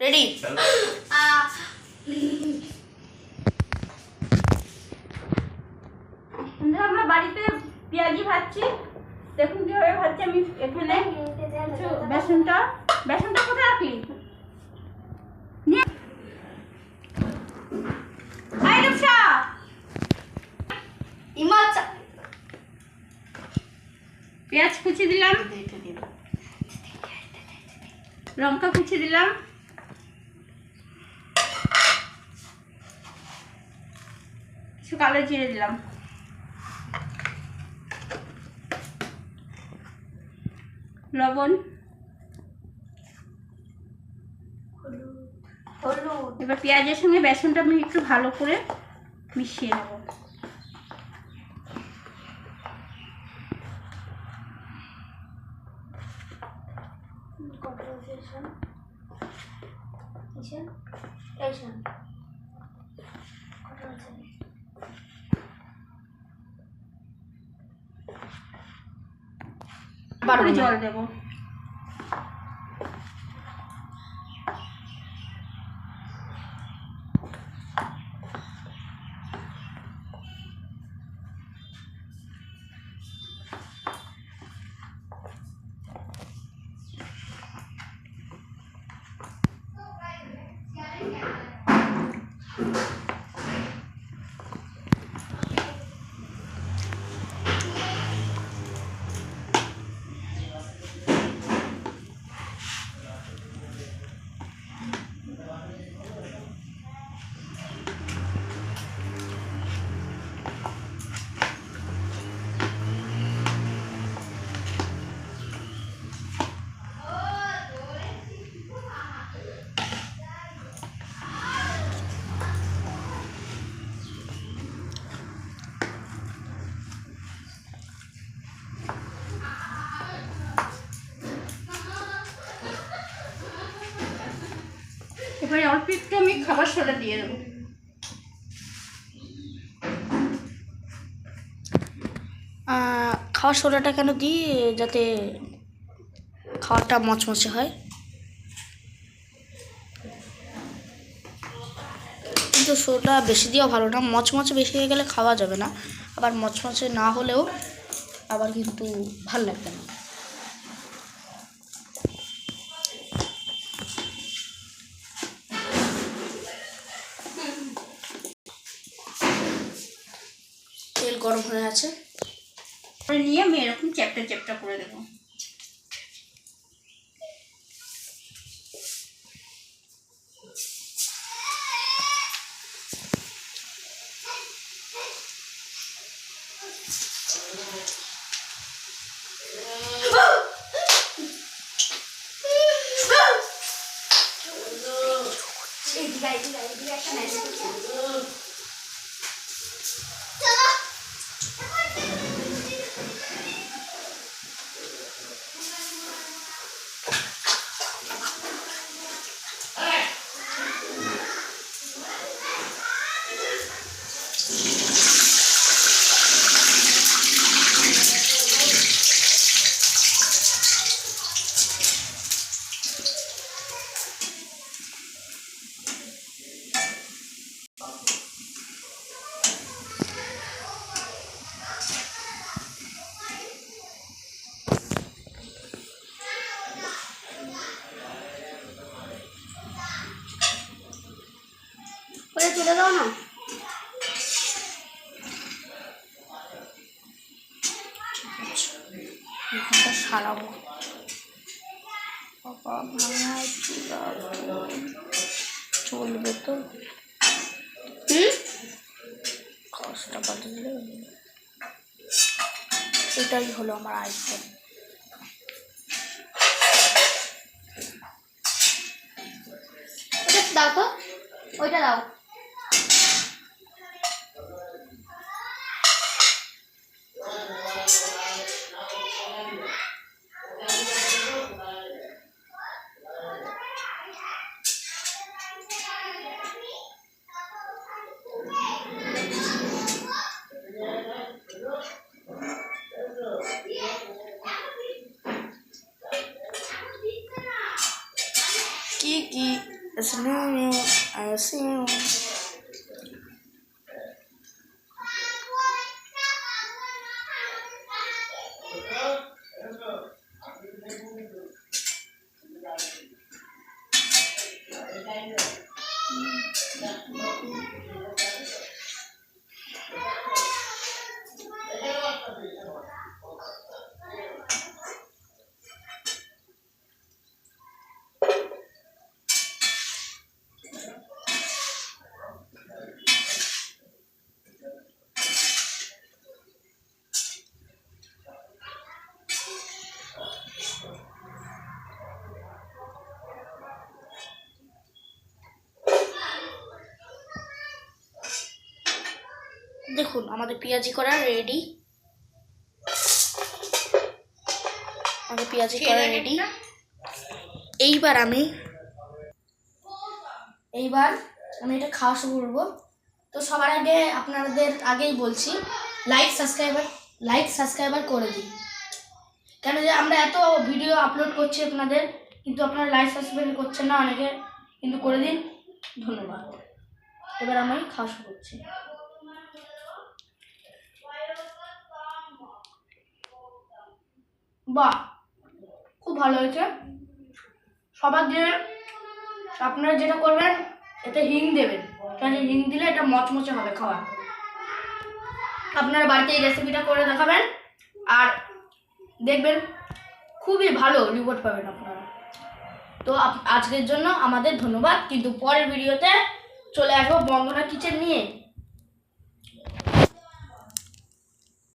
Ready. আমরা বাড়িতে পেঁয়াজি ভাজছি, দেখুন কিভাবে ভাজছি। আমি এখানে বেসনটা কোথায় রাখলি? পেঁয়াজ কুচি দিলাম, লঙ্কা কুচি দিলাম, কিছু কালো জিরে দিলাম, লবণ, হলুদ। এবার পেঁয়াজের সঙ্গে বেসনটা আমি একটু ভালো করে মিশিয়ে নেব। জল দেবো। এবারে অল্প একটু আমি খাবার সোডা দিয়ে দেবো। খাওয়ার সোডাটা কেন দিই? যাতে খাওয়ারটা মচমচে হয়। কিন্তু সোডা বেশি দেওয়া ভালো না, মচমচে বেশি হয়ে গেলে খাওয়া যাবে না, আবার মচমচে না হলেও আবার কিন্তু ভাল লাগবে না। তেল গরম হয়ে আছে, নিয়ে আমি এরকম চ্যাপটা চ্যাপটা করে দেবো। তুলে দাও না। এখানটা সারাবো, চলবে তো। কষ্টটা বাজলে এটাই হলো আমার আইফোন। ওটা দাও তো, ওইটা দাও। কি It's new, I see you. দেখুন আমাদের পেঁয়াজি করা রেডি। আমাদের পেঁয়াজি করা রেডি। এইবার আমি এটা খাওয়া শুরু করবো। তো সবার আগে আপনাদের আগেই বলছি, লাইক সাবস্ক্রাইবার করে দিই। কেন যে আমরা এত ভিডিও আপলোড করছি আপনাদের, কিন্তু আপনারা লাইক সাবস্ক্রাইব করছেন না অনেকে, কিন্তু করে দিন, ধন্যবাদ। এবার আমি খাওয়া শুরু করছি। বাহ, খুব ভালো হয়েছে। সবার যে আপনারা যেটা করবেন, এতে হিং দেবেন, কারণ হিং দিলে এটা মচমচে হবে খাওয়া। আপনারা বাড়িতে এই রেসিপিটা করে দেখাবেন আর দেখবেন খুবই ভালো রিপোর্ট পাবেন আপনারা। তো আজকের জন্য আমাদের ধন্যবাদ, কিন্তু পরের ভিডিওতে চলে আসবো বন্দনা কিচেন নিয়ে।